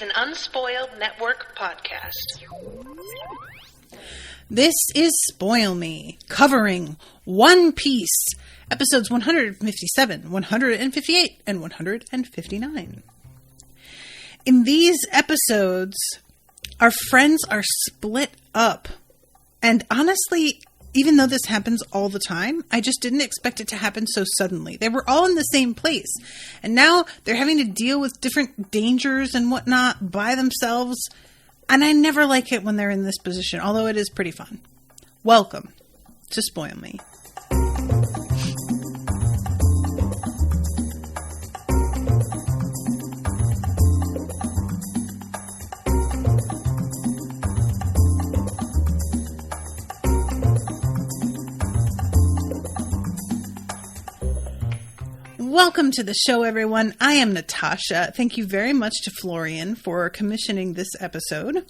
an Unspoiled Network podcast. This is Spoil Me, covering One Piece, episodes 157, 158, and 159. In these episodes, our friends are split up. And honestly, even though this happens all the time, I just didn't expect it to happen so suddenly. They were all in the same place. And now they're having to deal with different dangers and whatnot by themselves. And I never like it when they're in this position, although it is pretty fun. Welcome to Spoil Me. Welcome to the show, everyone. I am Natasha. Thank you very much to Florian for commissioning this episode.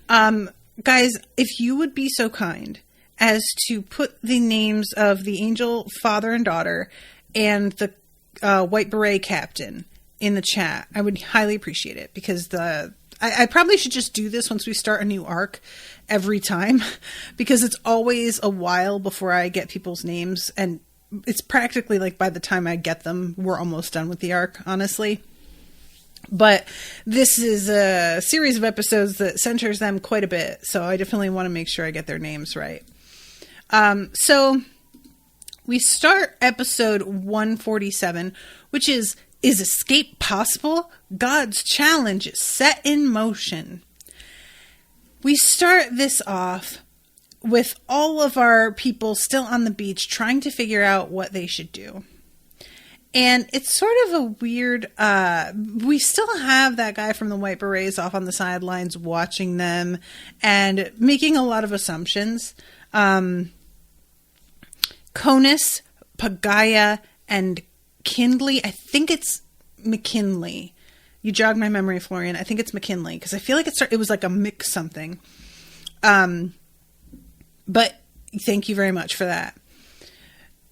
Guys, if you would be so kind as to put the names of the angel father and daughter and the white beret captain in the chat, I would highly appreciate it, because I probably should just do this once we start a new arc every time, because it's always a while before I get people's names, and it's practically like by the time I get them, we're almost done with the arc, honestly. But this is a series of episodes that centers them quite a bit, so I definitely want to make sure I get their names right. So we start episode 147, which is escape possible? God's challenge is set in motion. We start this off with all of our people still on the beach trying to figure out what they should do. And it's sort of a weird, we still have that guy from the White Berets off on the sidelines watching them and making a lot of assumptions. Conis, Pagaya, and Kindley, I think it's McKinley. You jogged my memory, Florian. I think it's McKinley, because I feel like it was like a mix something. But thank you very much for that.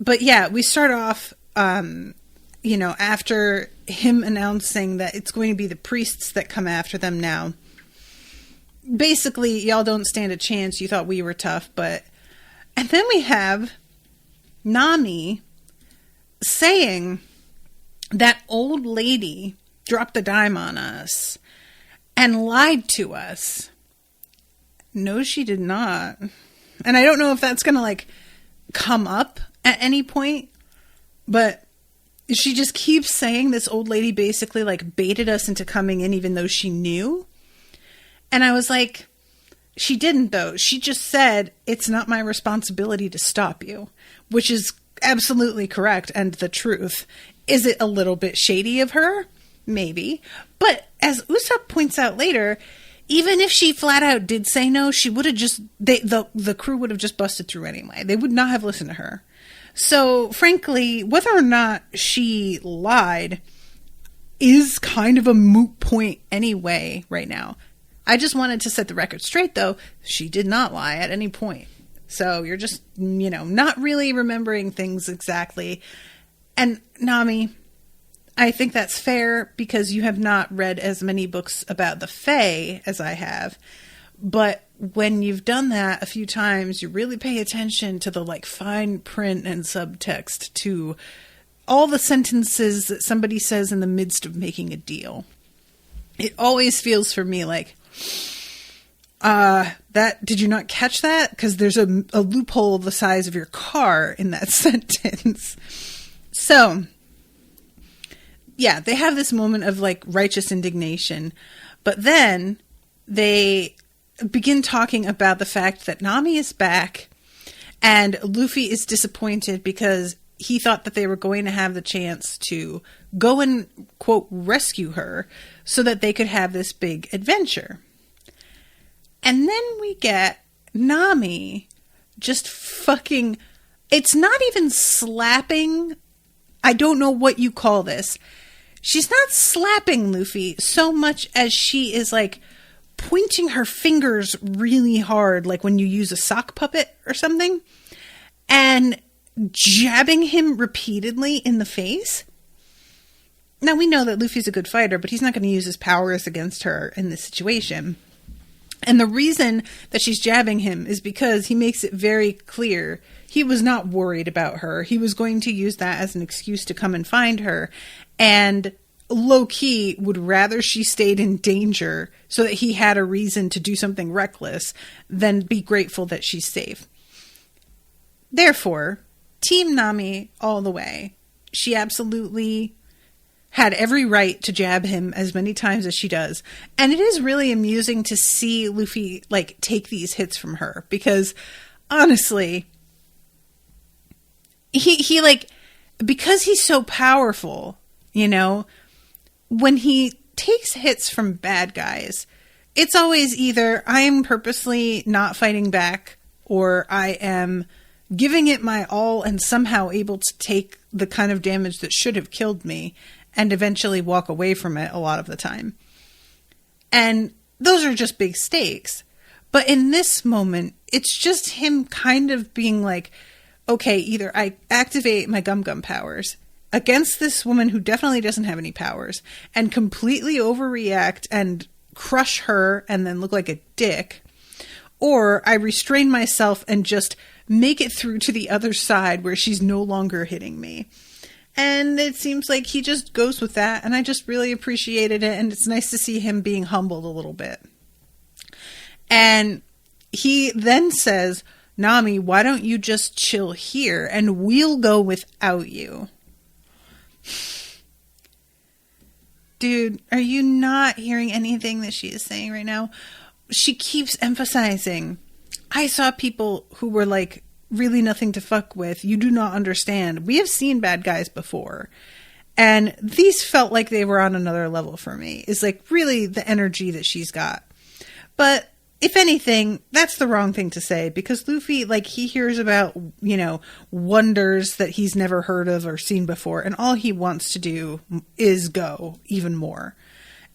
But yeah, we start off, after him announcing that it's going to be the priests that come after them now. Basically, y'all don't stand a chance. You thought we were tough, but... And then we have Nami saying that old lady dropped a dime on us and lied to us. No, she did not. And I don't know if that's going to, come up at any point, but she just keeps saying this old lady basically, baited us into coming in even though she knew. And I was like, she didn't, though. She just said, it's not my responsibility to stop you, which is absolutely correct and the truth. Is it a little bit shady of her? Maybe. But as Usopp points out later, even if she flat out did say no, she would have just, the crew would have just busted through anyway. They would not have listened to her. So, frankly, whether or not she lied is kind of a moot point anyway right now. I just wanted to set the record straight, though. She did not lie at any point. So, you're just, not really remembering things exactly. And, Nami, I think that's fair because you have not read as many books about the Fae as I have. But when you've done that a few times, you really pay attention to the fine print and subtext to all the sentences that somebody says in the midst of making a deal. It always feels for me like, did you not catch that? Because there's a loophole the size of your car in that sentence. So... yeah, they have this moment of righteous indignation, but then they begin talking about the fact that Nami is back and Luffy is disappointed because he thought that they were going to have the chance to go and, quote, rescue her so that they could have this big adventure. And then we get Nami just fucking, it's not even slapping, I don't know what you call this. She's not slapping Luffy so much as she is pointing her fingers really hard, like when you use a sock puppet or something, and jabbing him repeatedly in the face. Now, we know that Luffy's a good fighter, but he's not going to use his powers against her in this situation. And the reason that she's jabbing him is because he makes it very clear he was not worried about her. He was going to use that as an excuse to come and find her. And low-key would rather she stayed in danger so that he had a reason to do something reckless than be grateful that she's safe. Therefore, Team Nami all the way. She absolutely had every right to jab him as many times as she does. And it is really amusing to see Luffy, like, take these hits from her. Because, honestly, he like, because he's so powerful, you know, when he takes hits from bad guys, it's always either I am purposely not fighting back or I am giving it my all and somehow able to take the kind of damage that should have killed me and eventually walk away from it a lot of the time. And those are just big stakes. But in this moment, it's just him kind of being like, okay, either I activate my gum powers against this woman who definitely doesn't have any powers and completely overreact and crush her and then look like a dick, or I restrain myself and just make it through to the other side where she's no longer hitting me. And it seems like he just goes with that, and I just really appreciated it, and it's nice to see him being humbled a little bit. And he then says, Nami, why don't you just chill here, and we'll go without you. Dude, are you not hearing anything that she is saying right now? She keeps emphasizing, I saw people who were like, really nothing to fuck with. You do not understand. We have seen bad guys before. And these felt like they were on another level for me. Is like really the energy that she's got. But if anything, that's the wrong thing to say, because Luffy, like, he hears about, you know, wonders that he's never heard of or seen before. And all he wants to do is go even more.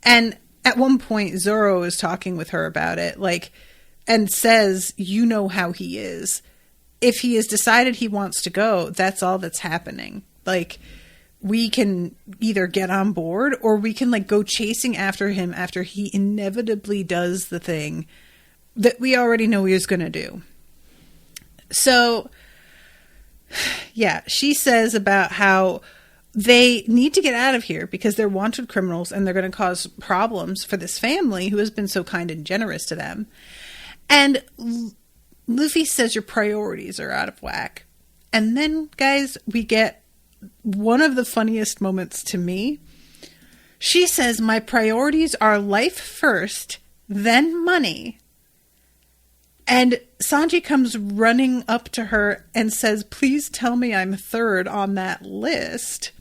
And at one point, Zorro is talking with her about it, like, and says, you know how he is. If he has decided he wants to go, that's all that's happening. Like, we can either get on board or we can, like, go chasing after him after he inevitably does the thing that we already know he was going to do. So, yeah, she says about how they need to get out of here because they're wanted criminals and they're going to cause problems for this family who has been so kind and generous to them. And Luffy says your priorities are out of whack. And then, guys, we get one of the funniest moments to me. She says, my priorities are life first, then money. And Sanji comes running up to her and says, please tell me I'm third on that list.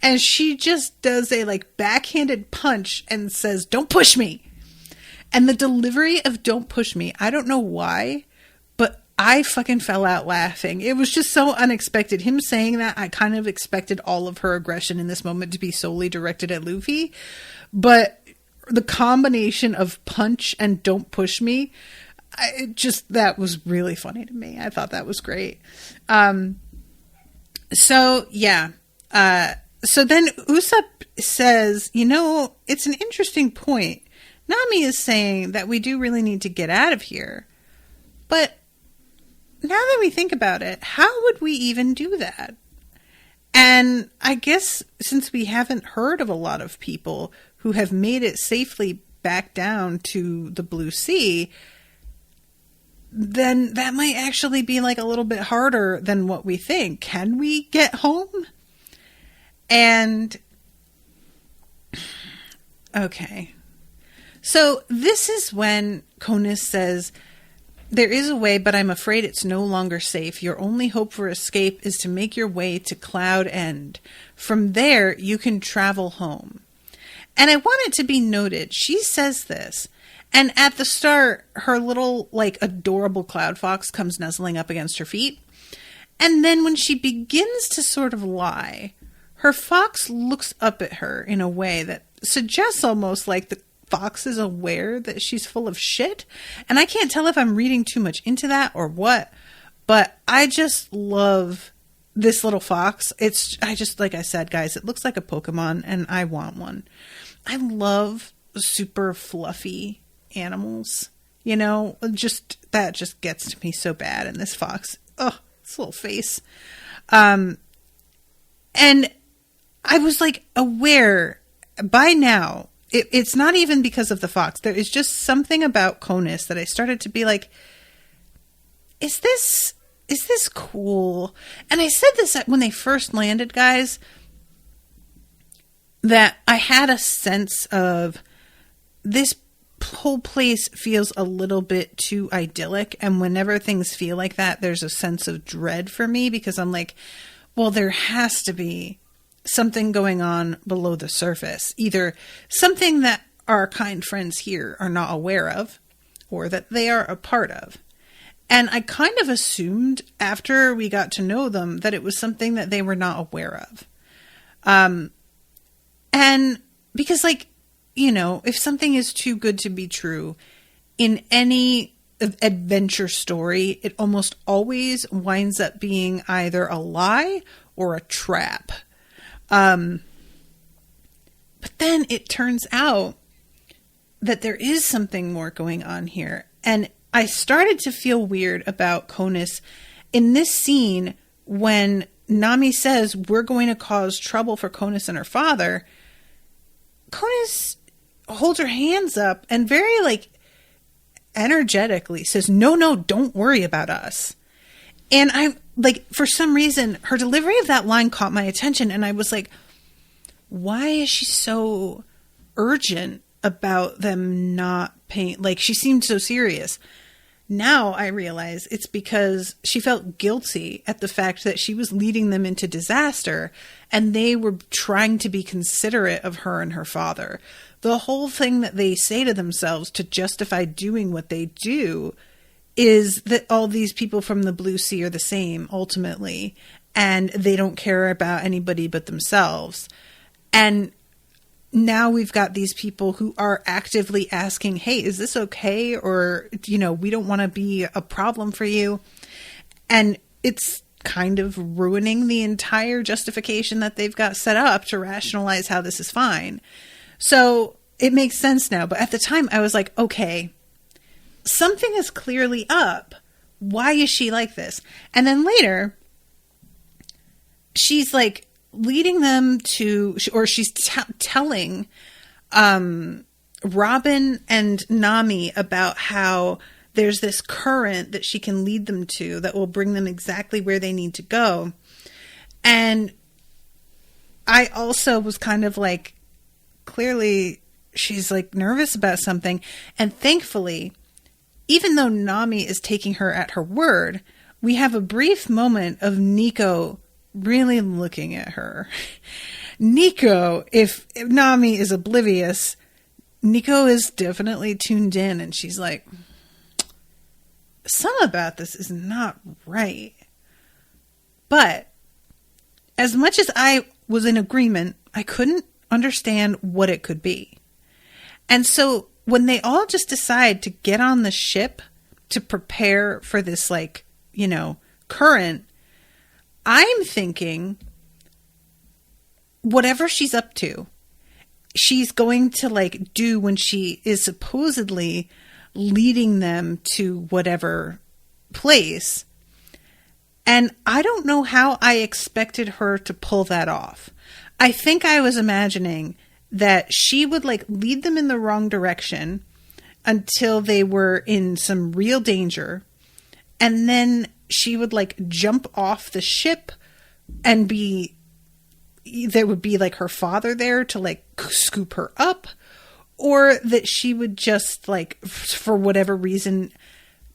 And she just does a like backhanded punch and says, don't push me. And the delivery of don't push me, I don't know why, but I fucking fell out laughing. It was just so unexpected. Him saying that, I kind of expected all of her aggression in this moment to be solely directed at Luffy. But the combination of punch and don't push me, that was really funny to me. I thought that was great. So then Usopp says, you know, it's an interesting point. Nami is saying that we do really need to get out of here. But now that we think about it, how would we even do that? And I guess since we haven't heard of a lot of people who have made it safely back down to the Blue Sea, then that might actually be like a little bit harder than what we think. Can we get home? And okay. So this is when Conis says, there is a way, but I'm afraid it's no longer safe. Your only hope for escape is to make your way to Cloud End. From there, you can travel home. And I want it to be noted, she says this, and at the start, her little, like, adorable cloud fox comes nuzzling up against her feet. And then when she begins to sort of lie, her fox looks up at her in a way that suggests almost like the fox is aware that she's full of shit. And I can't tell if I'm reading too much into that or what, but I just love this little fox, like I said, guys, it looks like a Pokemon and I want one. I love super fluffy animals, that just gets to me so bad. And this fox, this little face. And I was like aware by now, it's not even because of the fox. There is just something about Conis that I started to be like, is this cool? And I said this when they first landed, guys, that I had a sense of this whole place feels a little bit too idyllic. And whenever things feel like that, there's a sense of dread for me, because I'm like, well, there has to be something going on below the surface. Either something that our kind friends here are not aware of, or that they are a part of. And I kind of assumed after we got to know them that it was something that they were not aware of. And because, like, if something is too good to be true in any adventure story, it almost always winds up being either a lie or a trap. But then it turns out that there is something more going on here. And I started to feel weird about Conis in this scene when Nami says, we're going to cause trouble for Conis and her father. Conis holds her hands up and very, like, energetically says, no, don't worry about us. And I, like, for some reason, her delivery of that line caught my attention. And I was like, why is she so urgent about them not paying? Like, she seemed so serious. Now I realize it's because she felt guilty at the fact that she was leading them into disaster and they were trying to be considerate of her and her father. The whole thing that they say to themselves to justify doing what they do is that all these people from the Blue Sea are the same ultimately, and they don't care about anybody but themselves. And now we've got these people who are actively asking, hey, is this okay? Or, we don't want to be a problem for you. And it's kind of ruining the entire justification that they've got set up to rationalize how this is fine. So it makes sense now. But at the time I was like, okay, something is clearly up. Why is she like this? And then later she's like, leading them to, or she's telling Robin and Nami about how there's this current that she can lead them to that will bring them exactly where they need to go. And I also was kind of like, clearly she's like nervous about something. And thankfully, even though Nami is taking her at her word, we have a brief moment of Nico really looking at her. Nico, if Nami is oblivious, Nico is definitely tuned in, and she's like, something about this is not right. But as much as I was in agreement, I couldn't understand what it could be. And so when they all just decide to get on the ship to prepare for this, like, current, I'm thinking whatever she's up to, she's going to, like, do when she is supposedly leading them to whatever place. And I don't know how I expected her to pull that off. I think I was imagining that she would, like, lead them in the wrong direction until they were in some real danger. And then she would, like, jump off the ship and there would be, like, her father there to, like, scoop her up. Or that she would just, like, for whatever reason,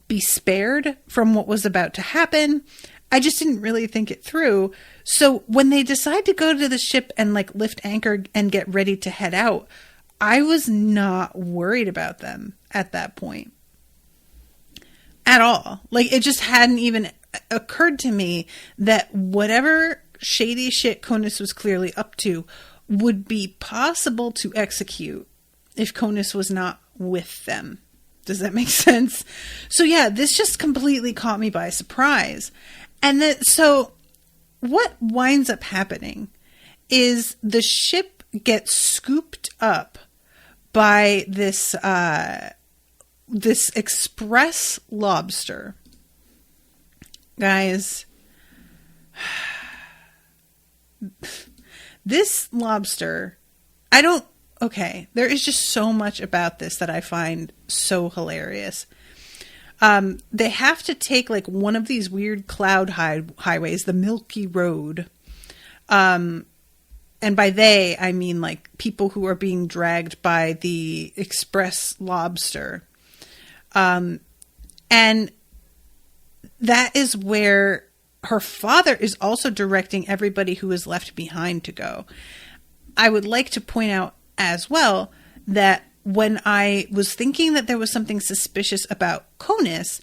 be spared from what was about to happen. I just didn't really think it through. So when they decide to go to the ship and, like, lift anchor and get ready to head out, I was not worried about them at that point. At all. Like, it just hadn't even occurred to me that whatever shady shit Conis was clearly up to would be possible to execute if Conis was not with them. Does that make sense? So yeah, this just completely caught me by surprise. And so what winds up happening is the ship gets scooped up by this express lobster. Guys, this lobster, there is just so much about this that I find so hilarious. They have to take like one of these weird cloud highways, the Milky Road. And by they, I mean like people who are being dragged by the express lobster. And that is where her father is also directing everybody who is left behind to go. I would like to point out as well that when I was thinking that there was something suspicious about Conis,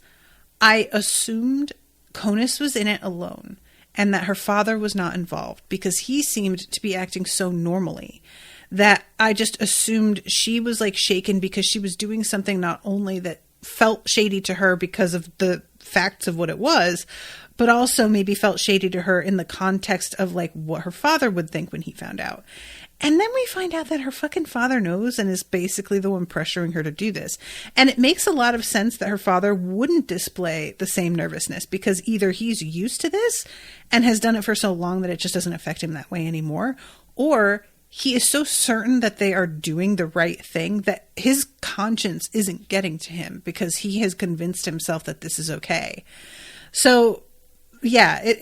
I assumed Conis was in it alone and that her father was not involved because he seemed to be acting so normally that I just assumed she was like shaken because she was doing something not only that felt shady to her because of the facts of what it was, but also maybe felt shady to her in the context of like what her father would think when he found out. And then we find out that her fucking father knows and is basically the one pressuring her to do this. And it makes a lot of sense that her father wouldn't display the same nervousness because either he's used to this and has done it for so long that it just doesn't affect him that way anymore, or he is so certain that they are doing the right thing that his conscience isn't getting to him because he has convinced himself that this is okay. So yeah,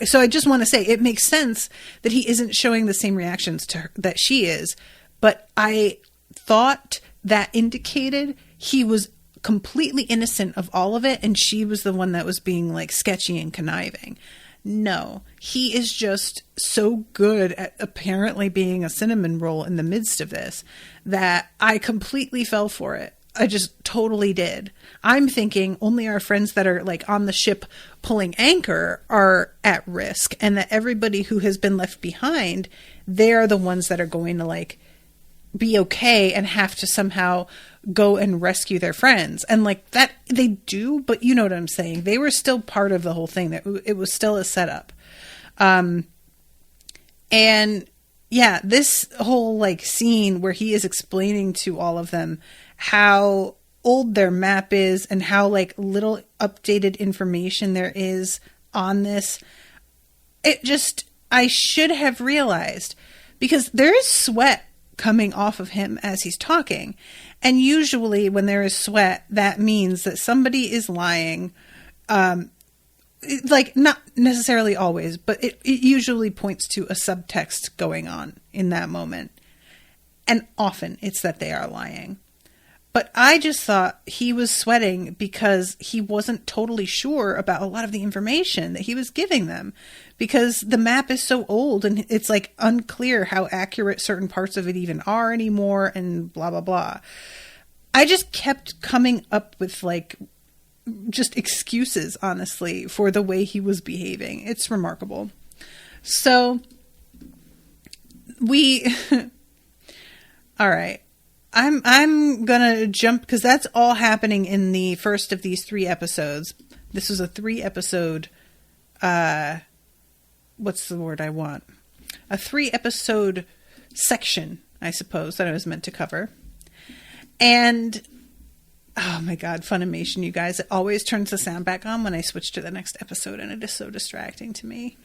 so I just want to say it makes sense that he isn't showing the same reactions to her that she is, but I thought that indicated he was completely innocent of all of it and she was the one that was being like sketchy and conniving. No, he is just so good at apparently being a cinnamon roll in the midst of this that I completely fell for it. I just totally did. I'm thinking only our friends that are like on the ship pulling anchor are at risk and that everybody who has been left behind, they're the ones that are going to like be okay and have to somehow go and rescue their friends. And like that they do, but you know what I'm saying? They were still part of the whole thing. That it was still a setup. And yeah, this whole like scene where he is explaining to all of them how old their map is and how like little updated information there is on this. I should have realized because there is sweat coming off of him as he's talking. And usually when there is sweat, that means that somebody is lying. Like not necessarily always, but it usually points to a subtext going on in that moment. And often it's that they are lying. But I just thought he was sweating because he wasn't totally sure about a lot of the information that he was giving them. Because the map is so old and it's like unclear how accurate certain parts of it even are anymore and blah, blah, blah. I just kept coming up with like just excuses, honestly, for the way he was behaving. It's remarkable. So all right. I'm gonna jump because that's all happening in the first of these 3 episodes. This was a 3-episode, what's the word I want? A 3-episode section, I suppose, that I was meant to cover. And oh my God, Funimation, you guys, it always turns the sound back on when I switch to the next episode and it is so distracting to me.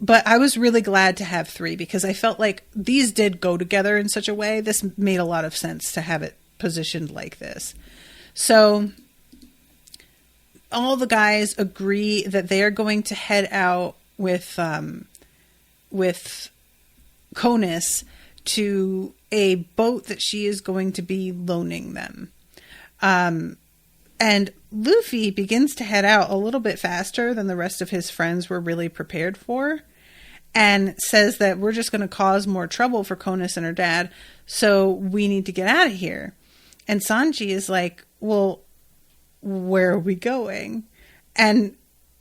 But I was really glad to have 3 because I felt like these did go together in such a way. This made a lot of sense to have it positioned like this. So all the guys agree that they are going to head out with Conis to a boat that she is going to be loaning them. And Luffy begins to head out a little bit faster than the rest of his friends were really prepared for, and says that we're just going to cause more trouble for Conis and her dad, so we need to get out of here. And Sanji is like, well, where are we going? And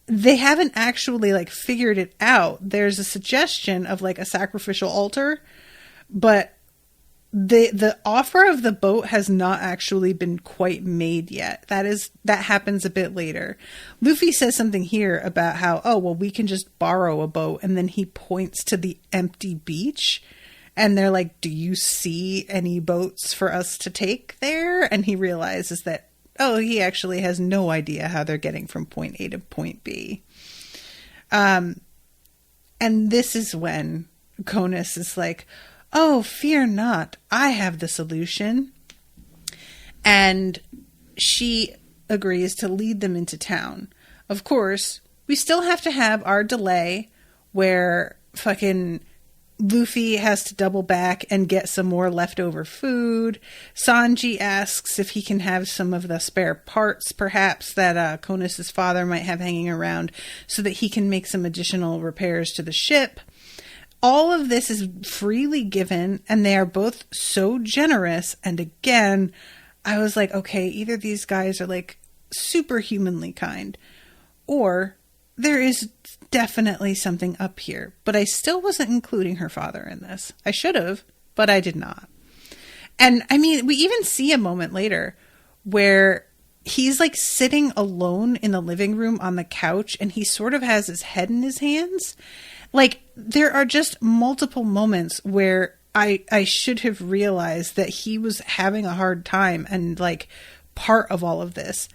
they haven't actually like figured it out. There's a suggestion of like a sacrificial altar, but the offer of the boat has not actually been quite made yet. That happens a bit later. Luffy says something here about how, oh, well, we can just borrow a boat. And then he points to the empty beach. And they're like, do you see any boats for us to take there? And he realizes that, oh, he actually has no idea how they're getting from point A to point B. And this is when Conis is like, oh, fear not, I have the solution. And she agrees to lead them into town. Of course, we still have to have our delay where fucking Luffy has to double back and get some more leftover food. Sanji asks if he can have some of the spare parts, perhaps, that Conis' father might have hanging around so that he can make some additional repairs to the ship. All of this is freely given, and they are both so generous. And again, I was like, okay, either these guys are like superhumanly kind, or there is definitely something up here. But I still wasn't including her father in this. I should have, but I did not. And I mean, we even see a moment later where he's like sitting alone in the living room on the couch, and he sort of has his head in his hands. Like, there are just multiple moments where I should have realized that he was having a hard time and, like, part of all of this.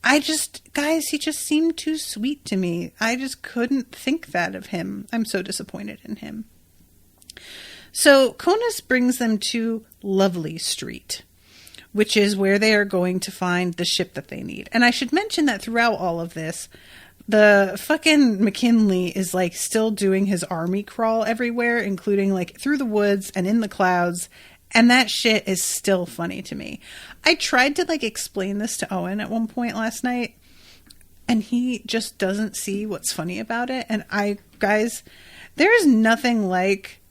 Guys, he just seemed too sweet to me. I just couldn't think that of him. I'm so disappointed in him. So, Conis brings them to Lovely Street, which is where they are going to find the ship that they need. And I should mention that throughout all of this, the fucking McKinley is like still doing his army crawl everywhere, including like through the woods and in the clouds. And that shit is still funny to me. I tried to like explain this to Owen at one point last night, and he just doesn't see what's funny about it. And guys, there is nothing like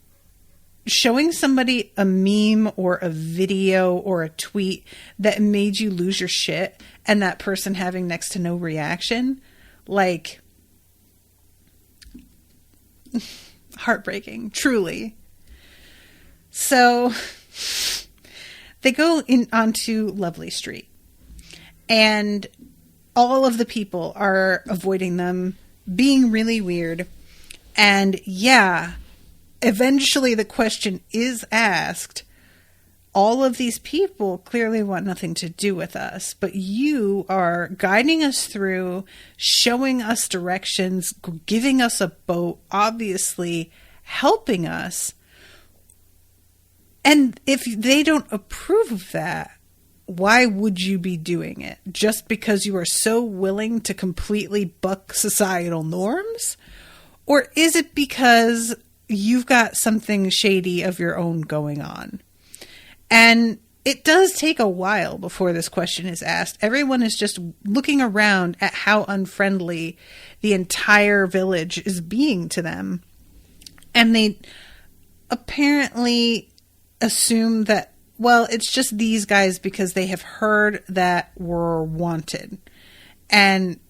showing somebody a meme or a video or a tweet that made you lose your shit and that person having next to no reaction. Like, heartbreaking, truly. So they go in onto Lovely Street, and all of the people are avoiding them, being really weird. And yeah, eventually the question is asked, all of these people clearly want nothing to do with us, but you are guiding us through, showing us directions, giving us a boat, obviously helping us. And if they don't approve of that, why would you be doing it? Just because you are so willing to completely buck societal norms? Or is it because you've got something shady of your own going on? And it does take a while before this question is asked. Everyone is just looking around at how unfriendly the entire village is being to them. And they apparently assume that, well, it's just these guys because they have heard that we're wanted. And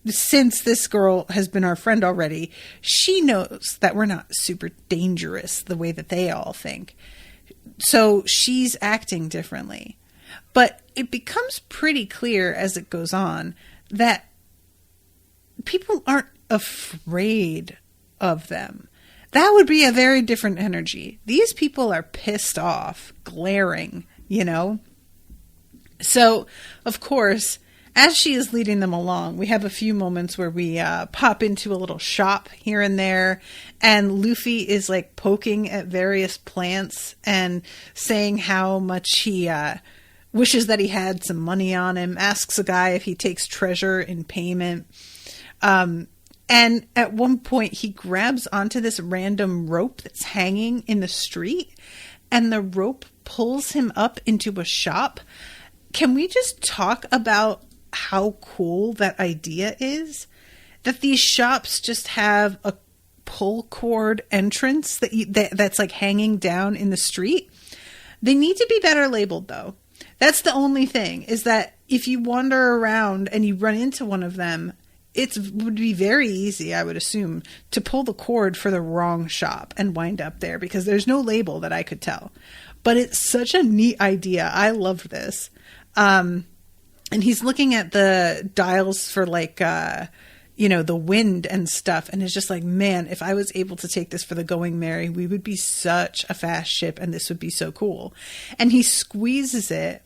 since this girl has been our friend already, she knows that we're not super dangerous the way that they all think. So she's acting differently. But it becomes pretty clear as it goes on that people aren't afraid of them. That would be a very different energy. These people are pissed off, glaring, you know? So, of course, as she is leading them along, we have a few moments where we pop into a little shop here and there, and Luffy is like poking at various plants and saying how much he wishes that he had some money on him, asks a guy if he takes treasure in payment. And at one point he grabs onto this random rope that's hanging in the street, and the rope pulls him up into a shop. Can we just talk about how cool that idea is? That these shops just have a pull cord entrance that's like hanging down in the street. They need to be better labeled, though. That's the only thing, is that if you wander around and you run into one of them, it would be very easy, I would assume, to pull the cord for the wrong shop and wind up there because there's no label that I could tell. But it's such a neat idea. I loved this. And he's looking at the dials for like, the wind and stuff. And it's just like, man, if I was able to take this for the Going Merry, we would be such a fast ship and this would be so cool. And he squeezes it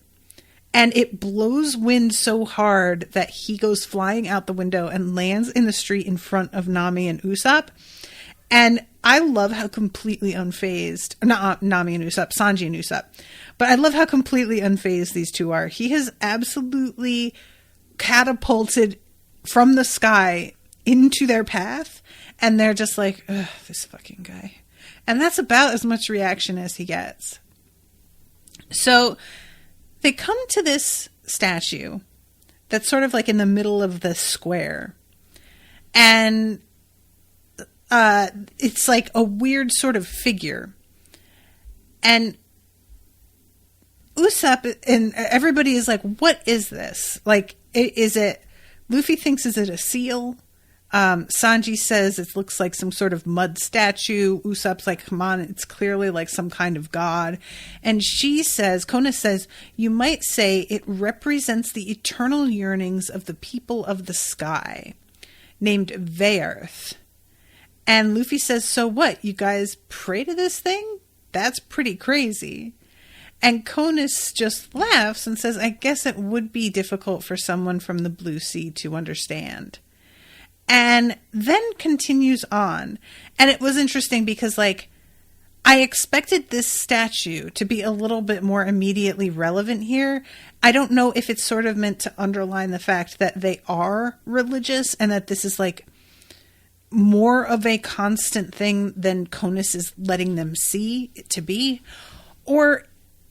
and it blows wind so hard that he goes flying out the window and lands in the street in front of Nami and Usopp. And I love how completely unfazed, not Nami and Usopp, Sanji and Usopp, but I love how completely unfazed these two are. He has absolutely catapulted from the sky into their path, and they're just like, ugh, this fucking guy. And that's about as much reaction as he gets. So they come to this statue that's sort of like in the middle of the square, and it's like a weird sort of figure. And Usopp and everybody is like, what is this? Like, is it... Luffy thinks, is it a seal? Sanji says it looks like some sort of mud statue. Usopp's like, come on, it's clearly like some kind of god. And she says, Conis says, you might say it represents the eternal yearnings of the people of the sky, named Vaerth. And Luffy says, so what? You guys pray to this thing? That's pretty crazy. And Conis just laughs and says, I guess it would be difficult for someone from the Blue Sea to understand. And then continues on. And it was interesting because, like, I expected this statue to be a little bit more immediately relevant here. I don't know if it's sort of meant to underline the fact that they are religious and that this is, like, more of a constant thing than Conis is letting them see it to be. Or,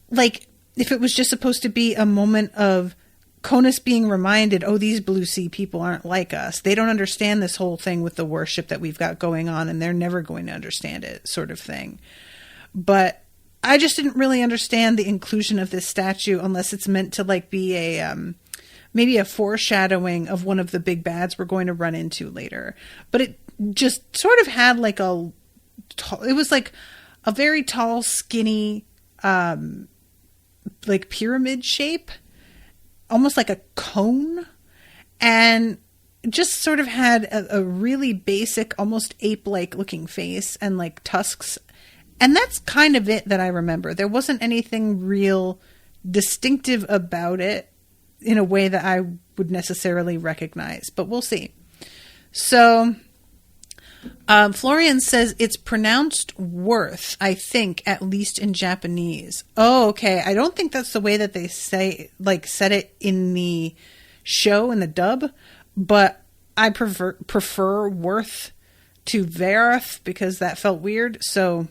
like, if it was just supposed to be a moment of Conis being reminded, oh, these Blue Sea people aren't like us. They don't understand this whole thing with the worship that we've got going on, and they're never going to understand it, sort of thing. But I just didn't really understand the inclusion of this statue unless it's meant to, like, be a maybe a foreshadowing of one of the big bads we're going to run into later. But it just sort of had like it was like a very tall, skinny, like pyramid shape, almost like a cone, and just sort of had a really basic, almost ape-like looking face and like tusks. And that's kind of it that I remember. There wasn't anything real distinctive about it in a way that I would necessarily recognize, but we'll see. So Florian says it's pronounced worth, I think, at least in Japanese. Oh, okay. I don't think that's the way that they said it in the show, in the dub, but I prefer worth to Vaerth because that felt weird. So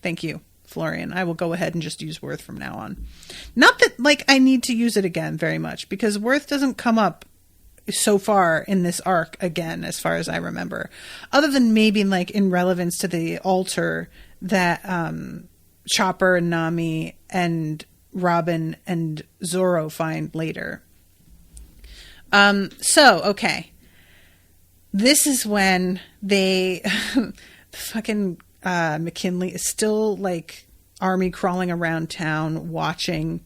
thank you, Florian. I will go ahead and just use worth from now on. Not that like I need to use it again very much because worth doesn't come up so far in this arc again, as far as I remember, other than maybe like in relevance to the altar that Chopper and Nami and Robin and Zorro find later. Okay. This is when they fucking McKinley is still like army crawling around town watching.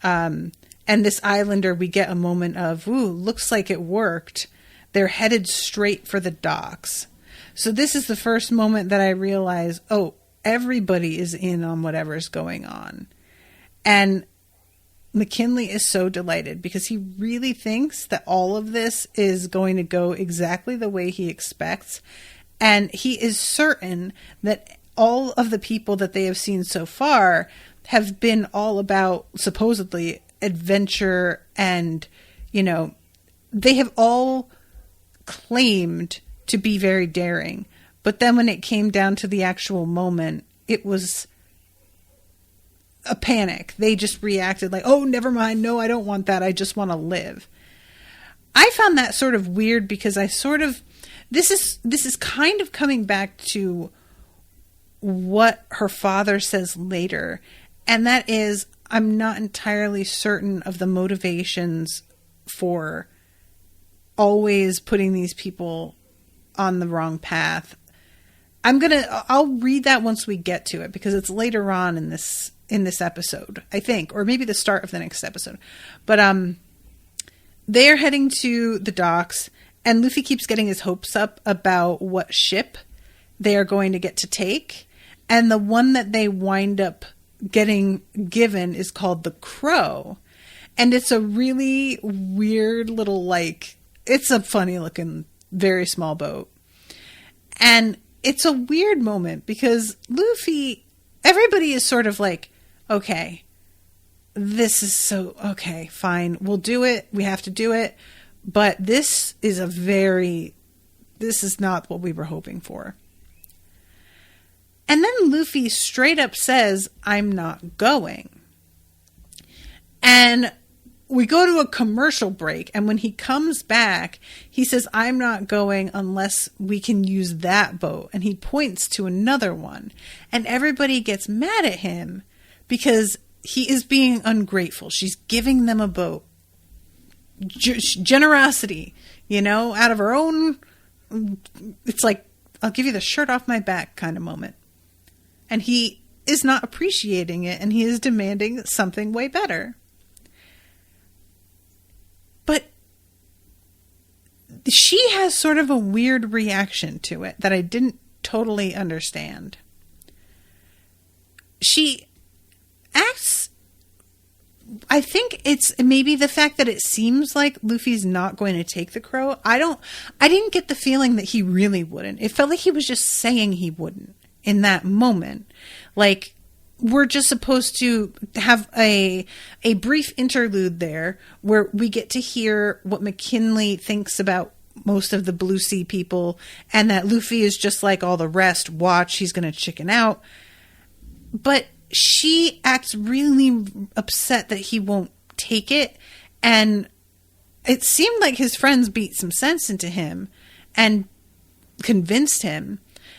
And this islander, we get a moment of, ooh, looks like it worked. They're headed straight for the docks. So this is the first moment that I realize, oh, everybody is in on whatever's going on. And McKinley is so delighted because he really thinks that all of this is going to go exactly the way he expects. And he is certain that all of the people that they have seen so far have been all about, supposedly, adventure, and they have all claimed to be very daring, but then when it came down to the actual moment, it was a panic. They just reacted like, oh, never mind, no, I don't want that, I just want to live. I found that sort of weird because this is kind of coming back to what her father says later, and that is, I'm not entirely certain of the motivations for always putting these people on the wrong path. I'll read that once we get to it, because it's later on in this episode, I think, or maybe the start of the next episode. But they're heading to the docks, and Luffy keeps getting his hopes up about what ship they are going to get to take. And the one that they wind up getting given is called the Crow. And it's a really weird little, like, it's a funny looking, very small boat. And it's a weird moment because Luffy, everybody is sort of like, okay, this is so, okay, fine, we'll do it. We have to do it. But this is not what we were hoping for. And then Luffy straight up says, I'm not going. And we go to a commercial break, and when he comes back, he says, I'm not going unless we can use that boat. And he points to another one. And everybody gets mad at him because he is being ungrateful. She's giving them a boat. Generosity, out of her own. It's like, I'll give you the shirt off my back kind of moment. And he is not appreciating it, and he is demanding something way better. But she has sort of a weird reaction to it that I didn't totally understand. She acts, I think it's maybe the fact that it seems like Luffy's not going to take the Crow. I didn't get the feeling that he really wouldn't. It felt like he was just saying he wouldn't in that moment. Like, we're just supposed to have a brief interlude there where we get to hear what McKinley thinks about most of the Blue Sea people, and that Luffy is just like all the rest. Watch, he's going to chicken out. But she acts really upset that he won't take it, and it seemed like his friends beat some sense into him and convinced him.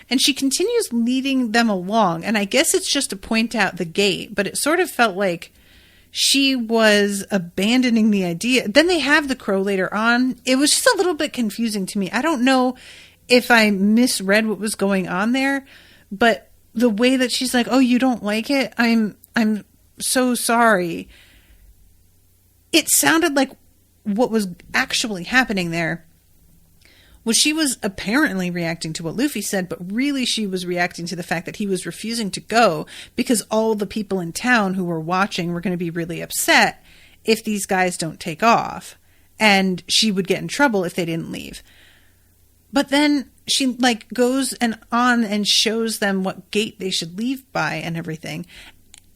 And she continues leading them along. And I guess it's just to point out the gate, but it sort of felt like she was abandoning the idea. Then they have the Crow later on. It was just a little bit confusing to me. I don't know if I misread what was going on there, but the way that she's like, oh, you don't like it? I'm so sorry. It sounded like what was actually happening there was she was apparently reacting to what Luffy said, but really she was reacting to the fact that he was refusing to go because all the people in town who were watching were going to be really upset if these guys don't take off, and she would get in trouble if they didn't leave. But then she goes on and shows them what gate they should leave by and everything.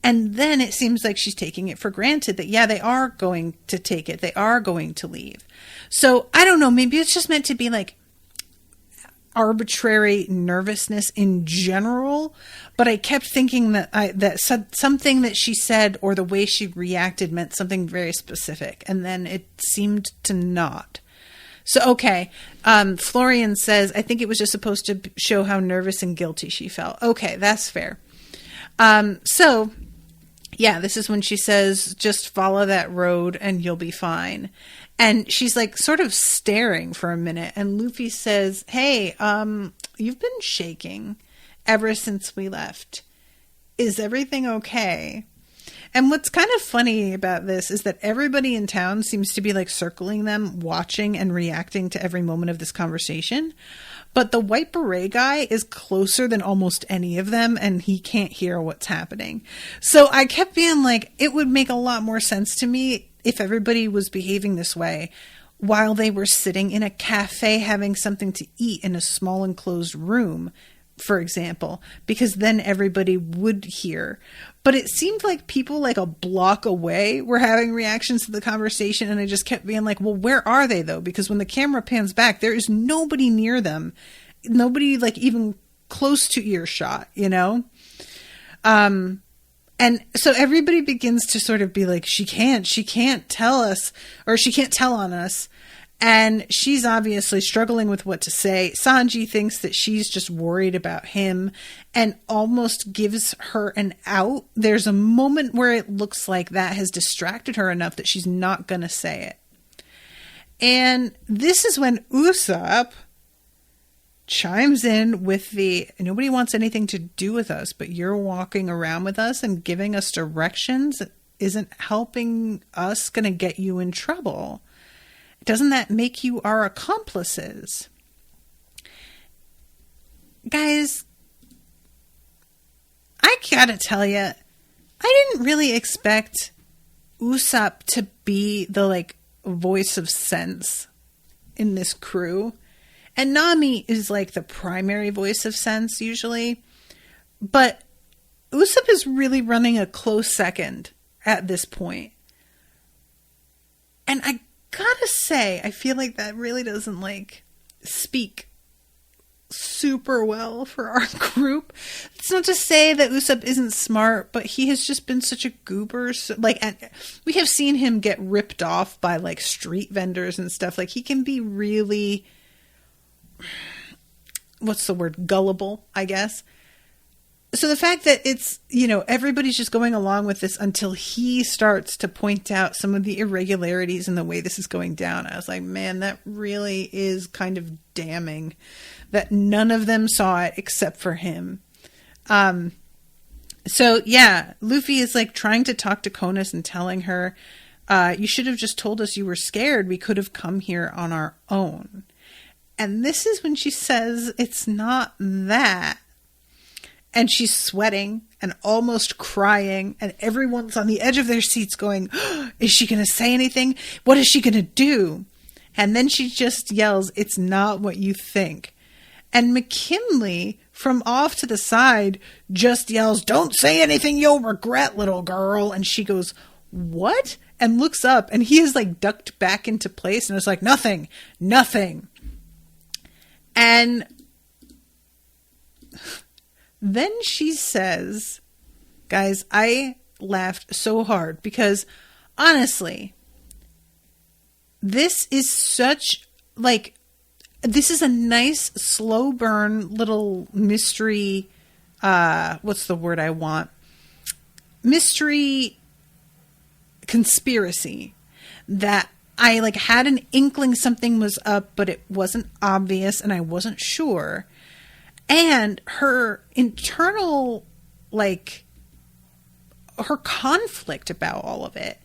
And then it seems like she's taking it for granted that, yeah, they are going to take it. They are going to leave. So I don't know. Maybe it's just meant to be like arbitrary nervousness in general. But I kept thinking that something that she said or the way she reacted meant something very specific. And then it seemed to not. So, okay. Florian says, I think it was just supposed to show how nervous and guilty she felt. Okay, that's fair. So, yeah, this is when she says, just follow that road and you'll be fine. And she's like sort of staring for a minute. And Luffy says, hey, you've been shaking ever since we left. Is everything okay? And what's kind of funny about this is that everybody in town seems to be like circling them, watching and reacting to every moment of this conversation. But the white beret guy is closer than almost any of them, and he can't hear what's happening. So I kept being like, it would make a lot more sense to me if everybody was behaving this way while they were sitting in a cafe having something to eat in a small enclosed room, for example, because then everybody would hear. But it seemed like people like a block away were having reactions to the conversation, and I just kept being like, well, where are they though? Because when the camera pans back, there is nobody near them. Nobody like even close to earshot, you know? And so everybody begins to sort of be like, she can't tell us, or she can't tell on us. And she's obviously struggling with what to say. Sanji thinks that she's just worried about him and almost gives her an out. There's a moment where it looks like that has distracted her enough that she's not going to say it. And this is when Usopp chimes in with the, nobody wants anything to do with us, but you're walking around with us and giving us directions isn't helping us, going to get you in trouble. Doesn't that make you our accomplices? Guys, I gotta tell you, I didn't really expect Usopp to be the, like, voice of sense in this crew. And Nami is, like, the primary voice of sense usually. But Usopp is really running a close second at this point. And I gotta say, I feel like that really doesn't, like, speak super well for our group. It's not to say that Usopp isn't smart, but he has just been such a goober. Like, and we have seen him get ripped off by, like, street vendors and stuff. Like, he can be really, what's the word? Gullible, I guess. So the fact that it's, you know, everybody's just going along with this until he starts to point out some of the irregularities in the way this is going down. I was like, man, that really is kind of damning that none of them saw it except for him. So yeah, Luffy is, like, trying to talk to Conis and telling her, you should have just told us you were scared. We could have come here on our own. And this is when she says, it's not that. And she's sweating and almost crying, and everyone's on the edge of their seats going, oh, is she going to say anything? What is she going to do? And then she just yells, it's not what you think. And McKinley, from off to the side, just yells, don't say anything you'll regret, little girl. And she goes, what? And looks up, and he is, like, ducked back into place, and it's like, nothing. And then she says, guys, I laughed so hard because, honestly, this is such, like, this is a nice slow burn little mystery, what's the word I want? Mystery conspiracy that I, like, had an inkling something was up, but it wasn't obvious and I wasn't sure. And her internal, like, her conflict about all of it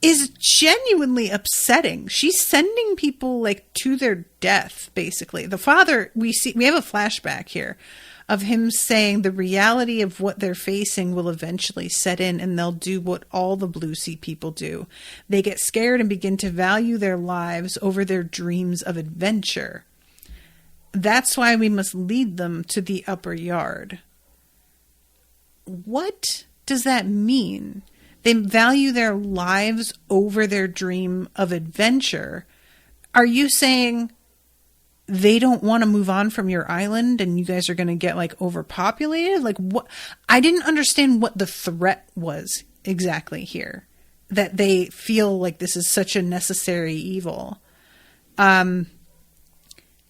is genuinely upsetting. She's sending people, like, to their death, basically. The father, we have a flashback here of him saying the reality of what they're facing will eventually set in, and they'll do what all the Blue Sea people do. They get scared and begin to value their lives over their dreams of adventure. That's why we must lead them to the upper yard. What does that mean? They value their lives over their dream of adventure. Are you saying they don't want to move on from your island and you guys are going to get, like, overpopulated? Like, what? I didn't understand what the threat was exactly here. That they feel like this is such a necessary evil.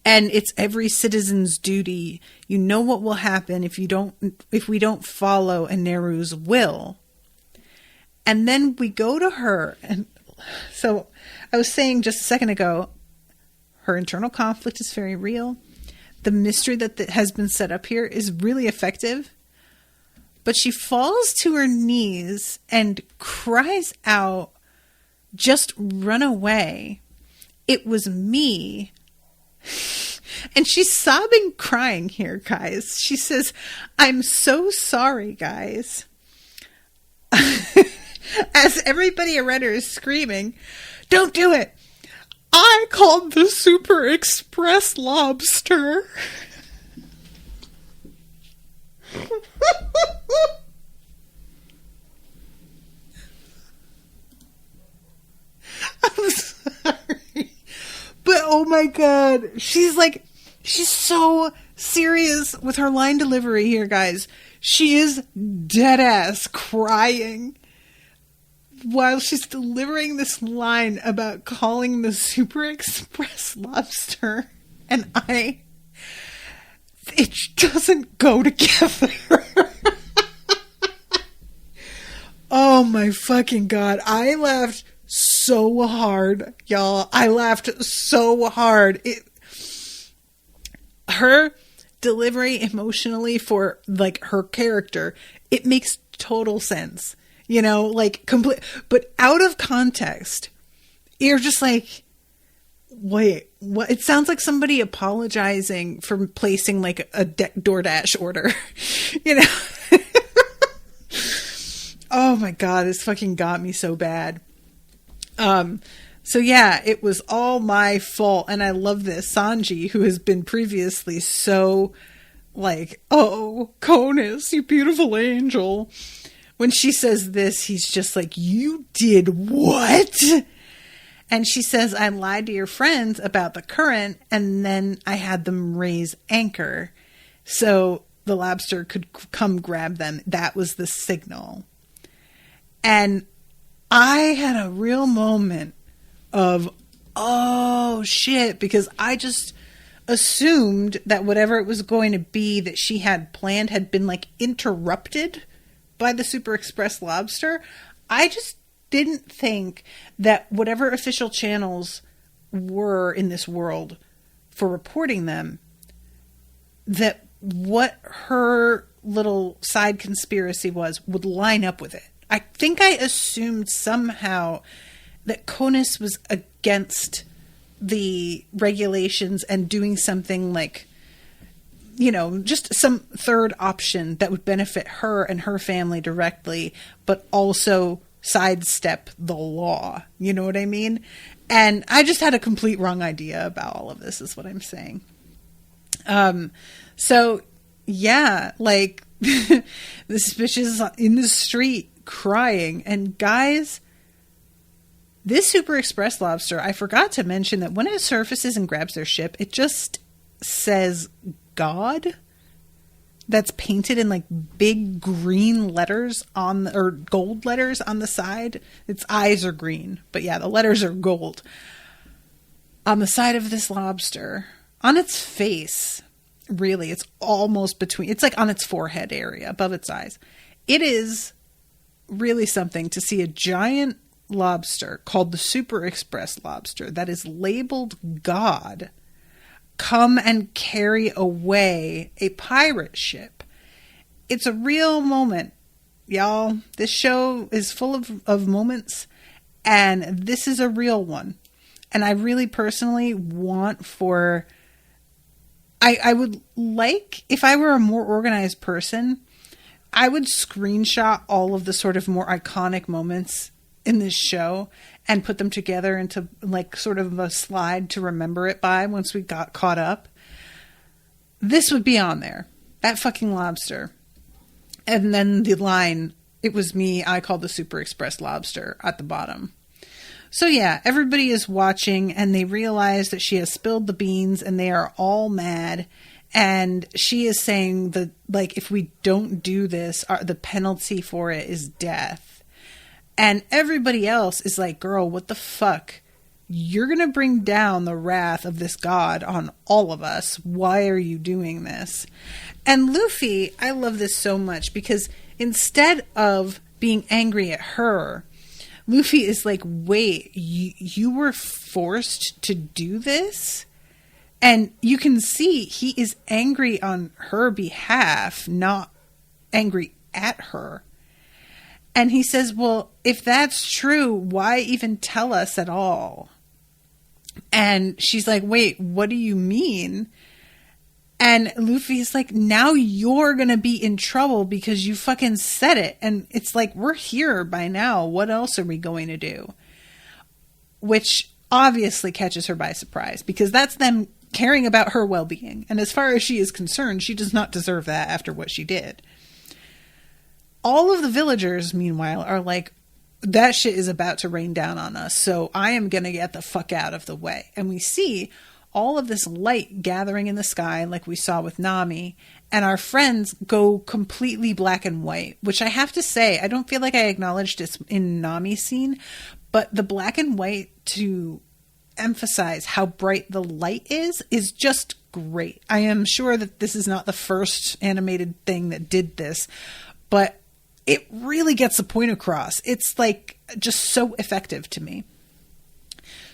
And it's every citizen's duty. You know what will happen if we don't follow Eneru's will. And then we go to her. And so I was saying just a second ago, her internal conflict is very real. The mystery that has been set up here is really effective. But she falls to her knees and cries out, just run away. It was me. And she's sobbing, crying here, guys. She says, I'm so sorry, guys. As everybody around her is screaming, don't do it. I called the Super Express lobster. I'm sorry. But oh my God, she's so serious with her line delivery here, guys. She is dead ass crying while she's delivering this line about calling the Super Express lobster. And it doesn't go together. Oh my fucking God. I laughed so so hard, y'all. I laughed so hard. Her delivery emotionally for like her character, it makes total sense. You know, like complete, but out of context, you're just like, wait, what? It sounds like somebody apologizing for placing like a DoorDash order, you know? Oh my God, this fucking got me so bad. So yeah, it was all my fault. And I love this. Sanji, who has been previously so like, oh, Conis, you beautiful angel. When she says this, he's just like, you did what? And she says, I lied to your friends about the current, and then I had them raise anchor so the lobster could come grab them. That was the signal. And I had a real moment of, oh shit, because I just assumed that whatever it was going to be that she had planned had been like interrupted by the Super Express lobster. I just didn't think that whatever official channels were in this world for reporting them, that what her little side conspiracy was would line up with it. I think I assumed somehow that Conis was against the regulations and doing something like, you know, just some third option that would benefit her and her family directly, but also sidestep the law. You know what I mean? And I just had a complete wrong idea about all of this, is what I'm saying. So yeah, like this bitch is in the street crying. And guys, this Super Express lobster, I forgot to mention that when it surfaces and grabs their ship, it just says God. That's painted in like big green letters or gold letters on the side. Its eyes are green, but yeah, the letters are gold. On the side of this lobster, on its face, really, it's almost between, it's like on its forehead area, above its eyes. It is really something to see a giant lobster called the Super Express lobster that is labeled God come and carry away a pirate ship. It's a real moment, y'all. This show is full of moments, and this is a real one. And I really personally want for... I would like, if I were a more organized person, I would screenshot all of the sort of more iconic moments in this show and put them together into like sort of a slide to remember it by once we got caught up. This would be on there. That fucking lobster. And then the line, it was me, I called the Super Express lobster, at the bottom. So yeah, everybody is watching and they realize that she has spilled the beans and they are all mad. And she is saying that, like, if we don't do this, the penalty for it is death. And everybody else is like, girl, what the fuck? You're going to bring down the wrath of this god on all of us. Why are you doing this? And Luffy, I love this so much because instead of being angry at her, Luffy is like, wait, you were forced to do this? And you can see he is angry on her behalf, not angry at her. And he says, well, if that's true, why even tell us at all? And she's like, wait, what do you mean? And Luffy's like, now you're going to be in trouble because you fucking said it. And it's like, we're here by now. What else are we going to do? Which obviously catches her by surprise because that's them caring about her well-being. And as far as she is concerned, she does not deserve that after what she did. All of the villagers, meanwhile, are like, that shit is about to rain down on us, so I am going to get the fuck out of the way. And we see all of this light gathering in the sky like we saw with Nami, and our friends go completely black and white, which I have to say, I don't feel like I acknowledged this in Nami's scene, but the black and white to emphasize how bright the light is just great. I am sure that this is not the first animated thing that did this, but it really gets the point across. It's like just so effective to me.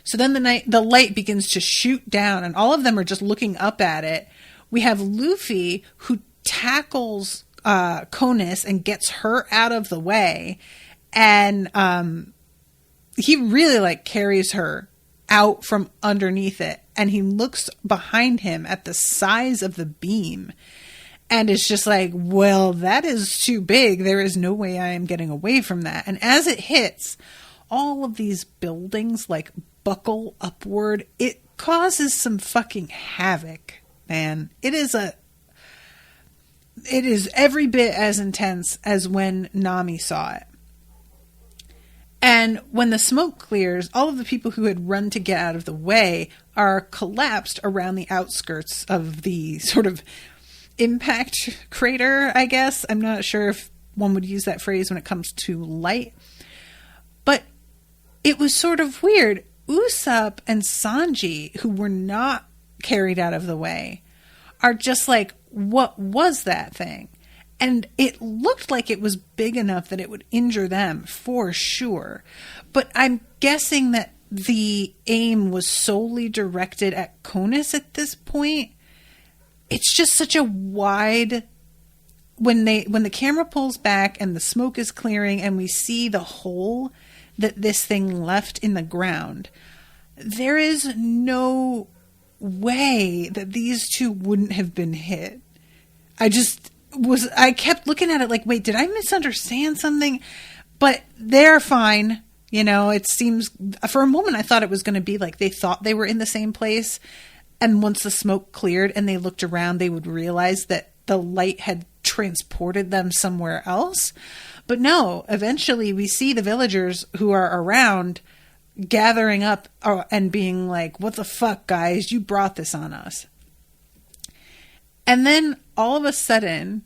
So then the light begins to shoot down, and all of them are just looking up at it. We have Luffy, who tackles Conis and gets her out of the way, and he really like carries her out from underneath it, and he looks behind him at the size of the beam, and it's just like, well, that is too big. There is no way I am getting away from that. And as it hits, all of these buildings like buckle upward. It causes some fucking havoc, man. It is every bit as intense as when Nami saw it. And when the smoke clears, all of the people who had run to get out of the way are collapsed around the outskirts of the sort of impact crater, I guess. I'm not sure if one would use that phrase when it comes to light. But it was sort of weird. Usopp and Sanji, who were not carried out of the way, are just like, what was that thing? And it looked like it was big enough that it would injure them for sure. But I'm guessing that the aim was solely directed at Conis at this point. It's just such a wide... When the camera pulls back and the smoke is clearing and we see the hole that this thing left in the ground, there is no way that these two wouldn't have been hit. I kept looking at it like, wait, did I misunderstand something? But they're fine. You know, it seems, for a moment I thought it was going to be like they thought they were in the same place, and once the smoke cleared and they looked around, they would realize that the light had transported them somewhere else. But no, eventually we see the villagers who are around gathering up and being like, what the fuck, guys? You brought this on us. And then all of a sudden,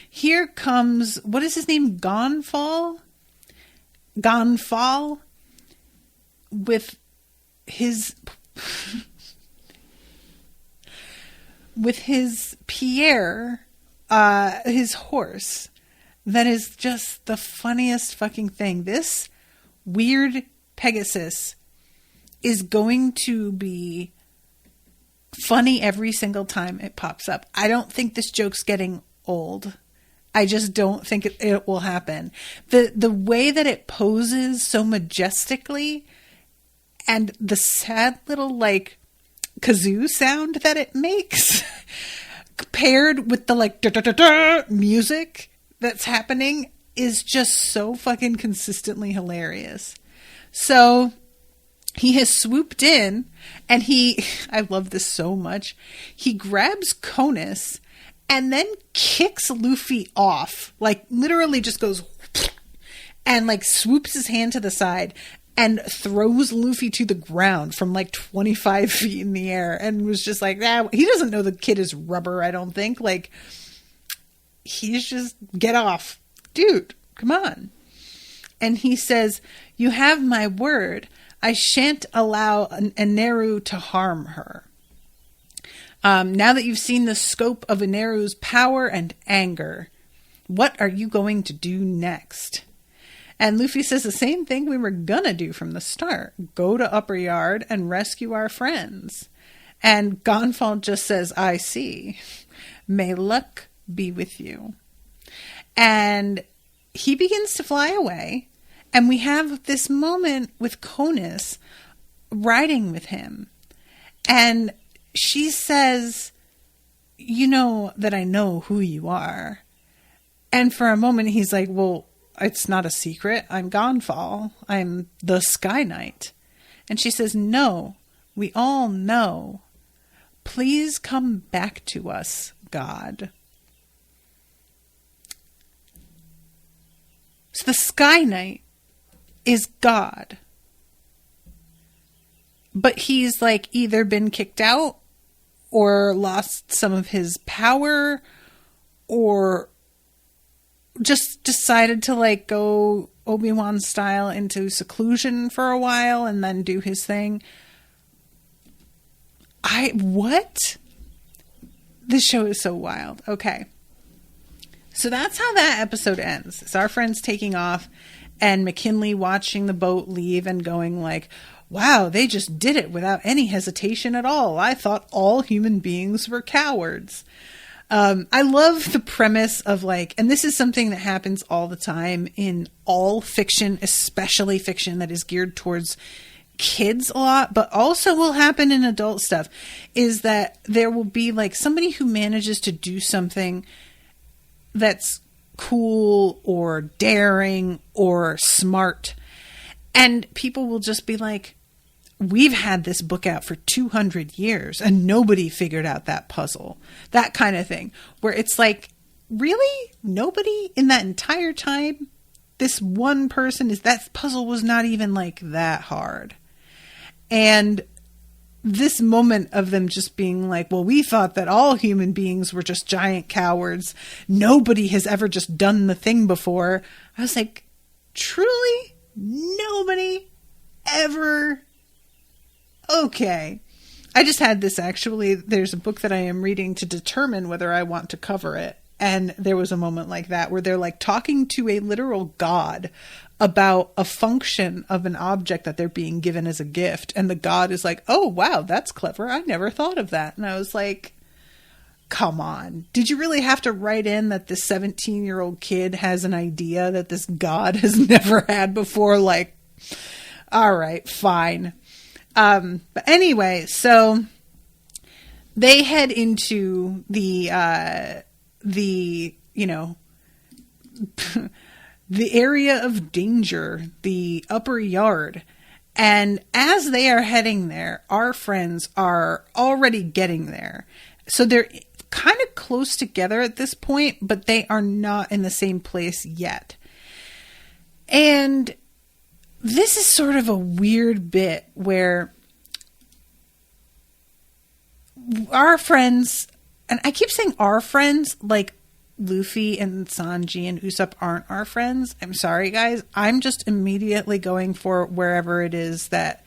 here comes, what is his name? Gonfall? Gonfall? With his... with his Pierre, his horse. That is just the funniest fucking thing. This weird Pegasus is going to be funny every single time it pops up. I don't think this joke's getting old. I just don't think it will happen. The way that it poses so majestically, and the sad little like kazoo sound that it makes paired with the like music that's happening is just so fucking consistently hilarious. So he has swooped in and I love this so much. He grabs Conis and then kicks Luffy off, like literally just goes and like swoops his hand to the side and throws Luffy to the ground from like 25 feet in the air, and was just like, he doesn't know the kid is rubber, I don't think. Like, he's just, get off. Dude, come on. And he says, you have my word. I shan't allow Eneru to harm her. Now that you've seen the scope of Eneru's power and anger, what are you going to do next? And Luffy says the same thing we were gonna do from the start. Go to Upper Yard and rescue our friends. And Gonfall just says, I see. May luck be with you. And he begins to fly away. And we have this moment with Conis riding with him. And she says, you know that I know who you are. And for a moment he's like, well, it's not a secret. I'm Gonfall. I'm the Sky Knight. And she says, no, we all know. Please come back to us, God. So the Sky Knight is God. But he's like either been kicked out or lost some of his power or just decided to like go Obi-Wan style into seclusion for a while and then do his thing. What? This show is so wild. Okay. So that's how that episode ends. It's our friends taking off, and McKinley watching the boat leave and going like, wow, they just did it without any hesitation at all. I thought all human beings were cowards. I love the premise of like, and this is something that happens all the time in all fiction, especially fiction that is geared towards kids a lot, but also will happen in adult stuff, is that there will be like somebody who manages to do something that's cool or daring or smart. And people will just be like, we've had this book out for 200 years and nobody figured out that puzzle. That kind of thing. Where it's like, really? Nobody in that entire time? This one person that puzzle was not even like that hard. And this moment of them just being like, well, we thought that all human beings were just giant cowards. Nobody has ever just done the thing before. I was like, truly? Nobody ever? Okay. I just had this actually. There's a book that I am reading to determine whether I want to cover it. And there was a moment like that where they're like talking to a literal god about a function of an object that they're being given as a gift. And the god is like, oh, wow, that's clever. I never thought of that. And I was like, come on. Did you really have to write in that this 17-year-old kid has an idea that this god has never had before? Like, all right, fine. But anyway, so they head into the the area of danger, the upper yard. And as they are heading there, our friends are already getting there. So they're kind of close together at this point, but they are not in the same place yet. And this is sort of a weird bit where our friends, and I keep saying our friends, like Luffy and Sanji and Usopp aren't our friends. I'm sorry, guys. I'm just immediately going for wherever it is that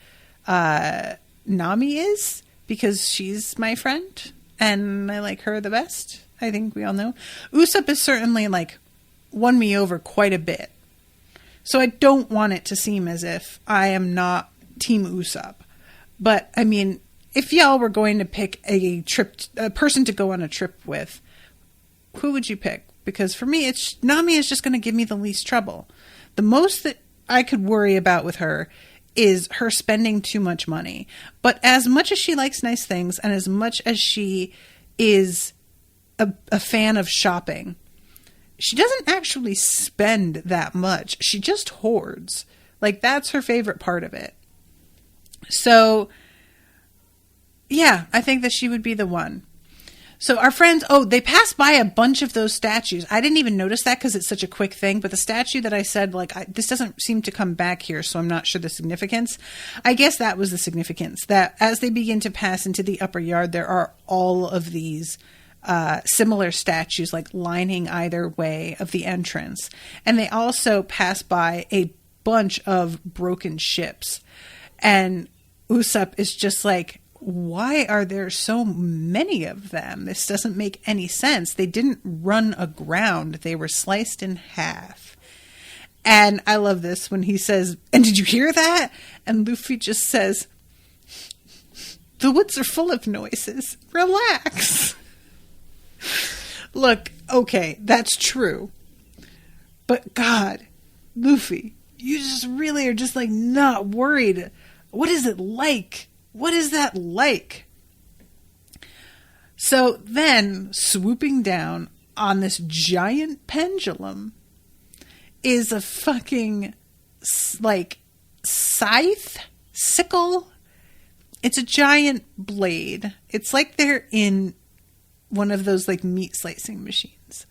Nami is, because she's my friend and I like her the best. I think we all know. Usopp is certainly like won me over quite a bit. So I don't want it to seem as if I am not Team Usopp. But I mean, if y'all were going to pick a person to go on a trip with, who would you pick? Because for me, Nami is just going to give me the least trouble. The most that I could worry about with her is her spending too much money. But as much as she likes nice things and as much as she is a fan of shopping, she doesn't actually spend that much. She just hoards. Like, that's her favorite part of it. So, yeah, I think that she would be the one. So our friends, they pass by a bunch of those statues. I didn't even notice that because it's such a quick thing. But the statue that I said, this doesn't seem to come back here, so I'm not sure the significance. I guess that was the significance, that as they begin to pass into the upper yard, there are all of these similar statues, like lining either way of the entrance. And they also pass by a bunch of broken ships. And Usopp is just like, why are there so many of them? This doesn't make any sense. They didn't run aground. They were sliced in half. And I love this when he says, and did you hear that? And Luffy just says, the woods are full of noises. Relax. Look, okay, that's true. But God, Luffy, you just really are just like not worried. What is it like? What is that like? So then, swooping down on this giant pendulum is a fucking, like, sickle. It's a giant blade. It's like they're in one of those, like, meat slicing machines.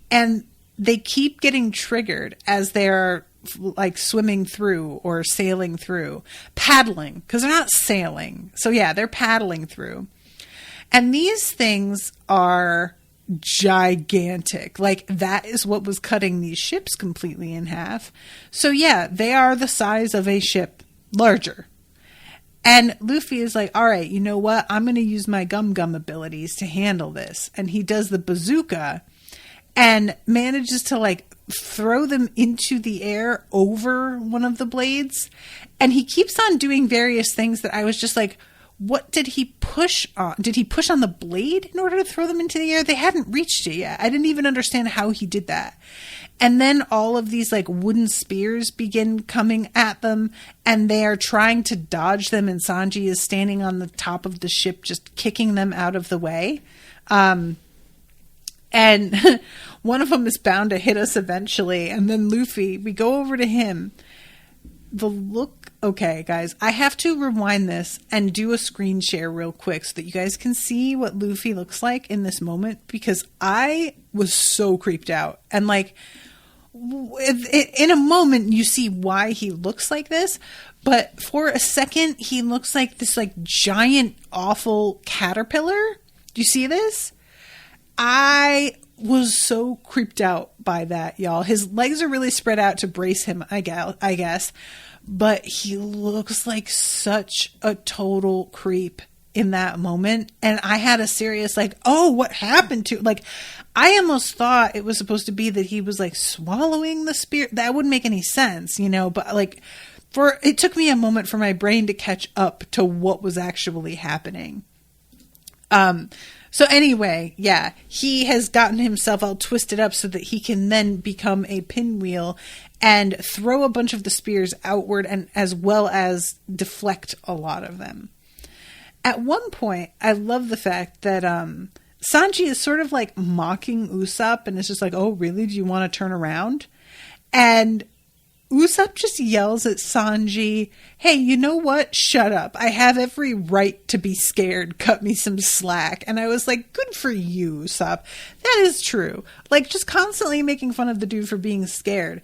And they keep getting triggered as they're like swimming through or sailing through, paddling, because they're not sailing. So yeah, they're paddling through. And these things are gigantic. Like, that is what was cutting these ships completely in half. So yeah, they are the size of a ship, larger. And Luffy is like, all right, you know what? I'm going to use my gum abilities to handle this. And he does the bazooka and manages to like throw them into the air over one of the blades. And he keeps on doing various things that I was just like, what did he push on? Did he push on the blade in order to throw them into the air? They hadn't reached it yet. I didn't even understand how he did that. And then all of these like wooden spears begin coming at them, and they are trying to dodge them. And Sanji is standing on the top of the ship, just kicking them out of the way. And one of them is bound to hit us eventually. And then Luffy, we go over to him. The look, okay, guys, I have to rewind this and do a screen share real quick so that you guys can see what Luffy looks like in this moment, because I was so creeped out. And like, in a moment, you see why he looks like this, but for a second, he looks like this like giant, awful caterpillar. Do you see this? I was so creeped out by that, y'all. His legs are really spread out to brace him, I guess. But he looks like such a total creep in that moment. And I had a serious like, oh, what happened to, like, I almost thought it was supposed to be that he was like swallowing the spear. That wouldn't make any sense, you know, but like it took me a moment for my brain to catch up to what was actually happening. So anyway, yeah, he has gotten himself all twisted up so that he can then become a pinwheel and throw a bunch of the spears outward, and as well as deflect a lot of them. At one point, I love the fact that Sanji is sort of like mocking Usopp, and it's just like, oh, really? Do you want to turn around? And Usopp just yells at Sanji, hey, you know what? Shut up. I have every right to be scared. Cut me some slack. And I was like, good for you, Usopp. That is true. Like, just constantly making fun of the dude for being scared.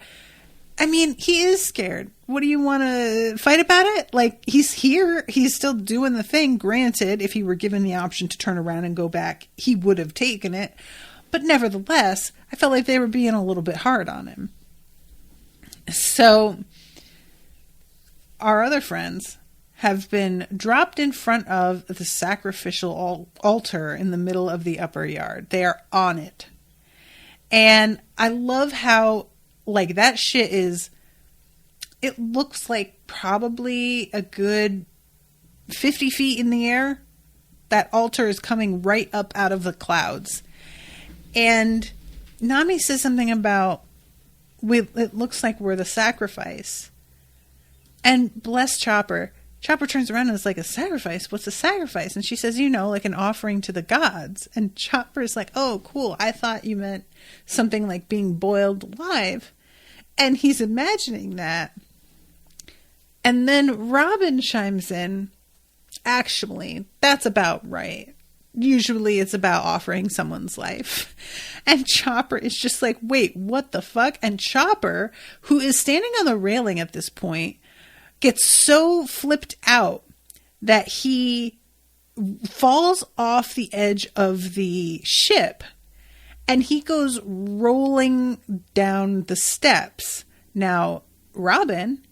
I mean, he is scared. What do you want to fight about it? Like, he's here. He's still doing the thing. Granted, if he were given the option to turn around and go back, he would have taken it. But nevertheless, I felt like they were being a little bit hard on him. So, our other friends have been dropped in front of the sacrificial altar in the middle of the upper yard. They are on it. And I love how, like, that shit is, it looks like probably a good 50 feet in the air. That altar is coming right up out of the clouds. And Nami says something about, it looks like we're the sacrifice. And bless Chopper. Chopper turns around and is like, a sacrifice? What's a sacrifice? And she says, you know, like an offering to the gods. And Chopper is like, oh, cool. I thought you meant something like being boiled alive. And he's imagining that. And then Robin chimes in, actually, that's about right. Usually it's about offering someone's life. And Chopper is just like, wait, what the fuck? And Chopper, who is standing on the railing at this point, gets so flipped out that he falls off the edge of the ship and he goes rolling down the steps. Now, Robin,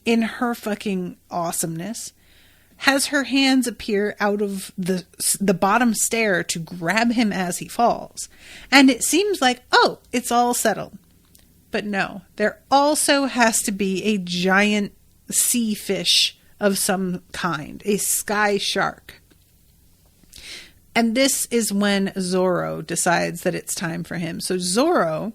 in her fucking awesomeness, has her hands appear out of the bottom stair to grab him as he falls. And it seems like, oh, it's all settled. But no, there also has to be a giant sea fish of some kind, a sky shark. And this is when Zorro decides that it's time for him. So Zorro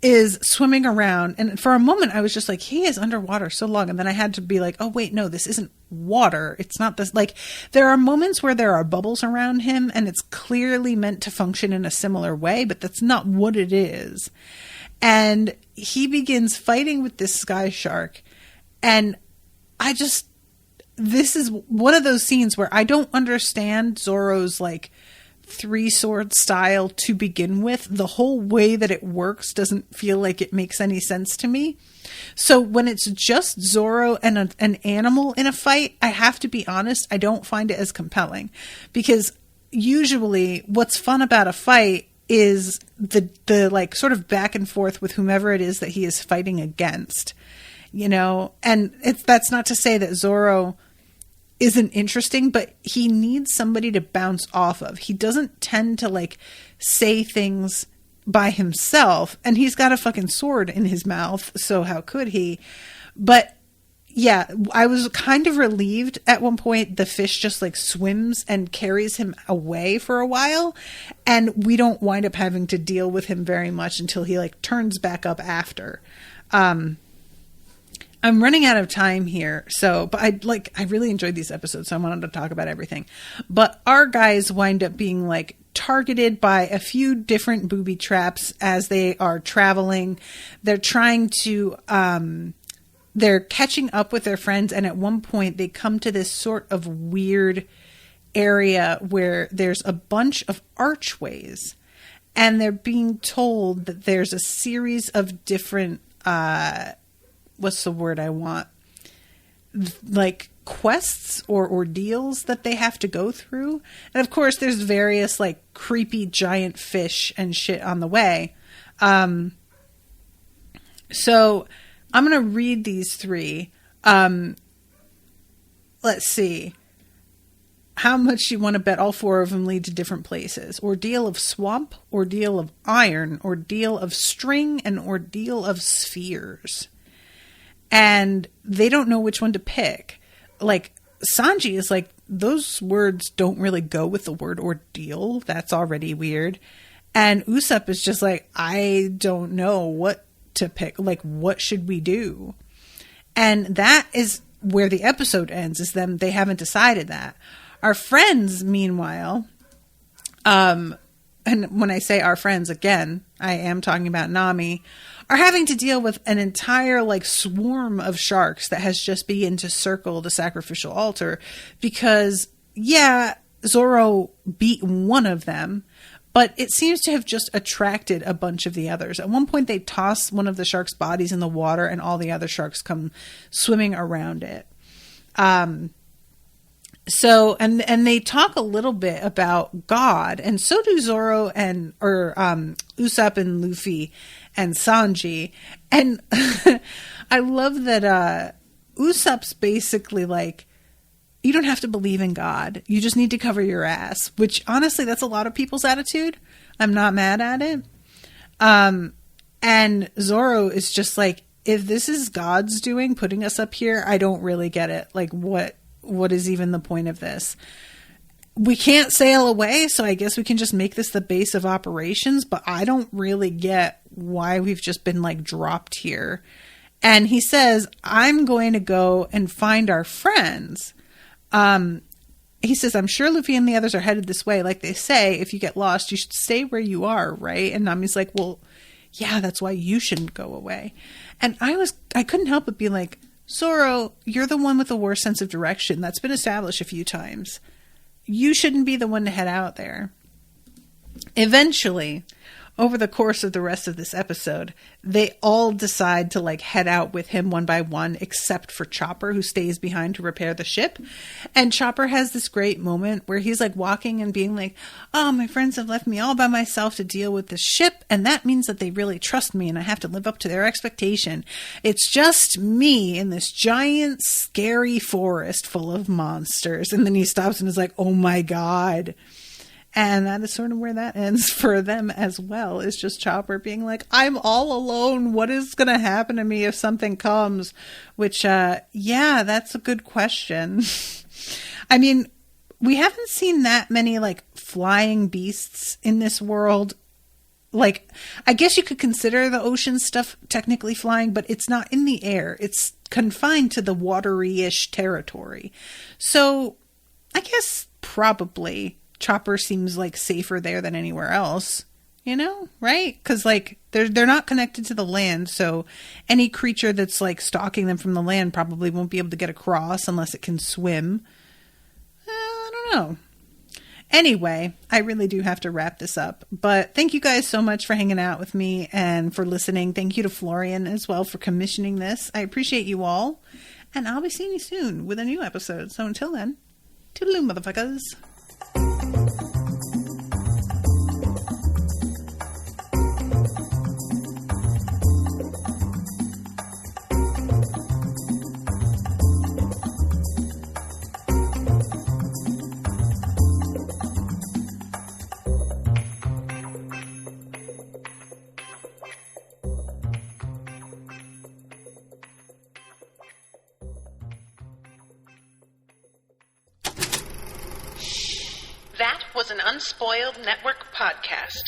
is swimming around, and for a moment I was just like, he is underwater so long, and then I had to be like, oh wait, no, this isn't water. It's not this. Like, there are moments where there are bubbles around him and it's clearly meant to function in a similar way, but that's not what it is. And he begins fighting with this sky shark, and this is one of those scenes where I don't understand Zorro's like three sword style to begin with. The whole way that it works doesn't feel like it makes any sense to me. So when it's just Zorro and an animal in a fight, I have to be honest, I don't find it as compelling, because usually what's fun about a fight is the like sort of back and forth with whomever it is that he is fighting against, you know. And that's not to say that Zorro isn't interesting, but he needs somebody to bounce off of. He doesn't tend to like say things by himself, and he's got a fucking sword in his mouth, so how could he? But yeah, I was kind of relieved at one point the fish just like swims and carries him away for a while, and we don't wind up having to deal with him very much until he like turns back up after. I'm running out of time here, but I really enjoyed these episodes, so I wanted to talk about everything. But our guys wind up being like targeted by a few different booby traps as they are traveling. They're trying to, they're catching up with their friends, and at one point they come to this sort of weird area where there's a bunch of archways, and they're being told that there's a series of different, what's the word I want? Like quests or ordeals that they have to go through. And of course there's various like creepy giant fish and shit on the way. So I'm going to read these three. Let's see. How much you want to bet all four of them lead to different places. Ordeal of swamp, ordeal of iron, ordeal of string, and ordeal of spheres. And they don't know which one to pick. Like, Sanji is like, those words don't really go with the word ordeal. That's already weird. And Usopp is just like, I don't know what to pick. Like, what should we do? And that is where the episode ends, is them, they haven't decided that. Our friends, meanwhile, and when I say our friends, again, I am talking about Nami, are having to deal with an entire like swarm of sharks that has just begun to circle the sacrificial altar because, yeah, Zorro beat one of them, but it seems to have just attracted a bunch of the others. At one point, they toss one of the sharks' bodies in the water, and all the other sharks come swimming around it. So, and they talk a little bit about God, and so do Zorro and Usopp and Luffy and Sanji. And I love that Usopp's basically like, you don't have to believe in God. You just need to cover your ass, which honestly, that's a lot of people's attitude. I'm not mad at it. And Zorro is just like, if this is God's doing, putting us up here, I don't really get it. Like, what is even the point of this? We can't sail away, so I guess we can just make this the base of operations, but I don't really get why we've just been like dropped here. And he says, I'm going to go and find our friends. He says, I'm sure Luffy and the others are headed this way. Like they say, if you get lost, you should stay where you are, right? And Nami's like, well, yeah, that's why you shouldn't go away. And I couldn't help but be like, Zorro, you're the one with the worst sense of direction. That's been established a few times. You shouldn't be the one to head out there. Eventually, over the course of the rest of this episode, they all decide to like head out with him one by one, except for Chopper, who stays behind to repair the ship. And Chopper has this great moment where he's like walking and being like, oh, my friends have left me all by myself to deal with this ship, and that means that they really trust me and I have to live up to their expectation. It's just me in this giant scary forest full of monsters. And then he stops and is like, oh my God. And that is sort of where that ends for them as well. It's just Chopper being like, I'm all alone. What is going to happen to me if something comes? Which, yeah, that's a good question. I mean, we haven't seen that many like flying beasts in this world. Like, I guess you could consider the ocean stuff technically flying, but it's not in the air. It's confined to the watery-ish territory. So I guess probably Chopper seems like safer there than anywhere else, you know, right? Because like they're not connected to the land, so any creature that's like stalking them from the land probably won't be able to get across unless it can swim. I don't know. Anyway, I really do have to wrap this up, but thank you guys so much for hanging out with me and for listening. Thank you to Florian as well for commissioning this. I appreciate you all, and I'll be seeing you soon with a new episode. So until then, toodaloo, motherfuckers. was an Unspoiled Network podcast.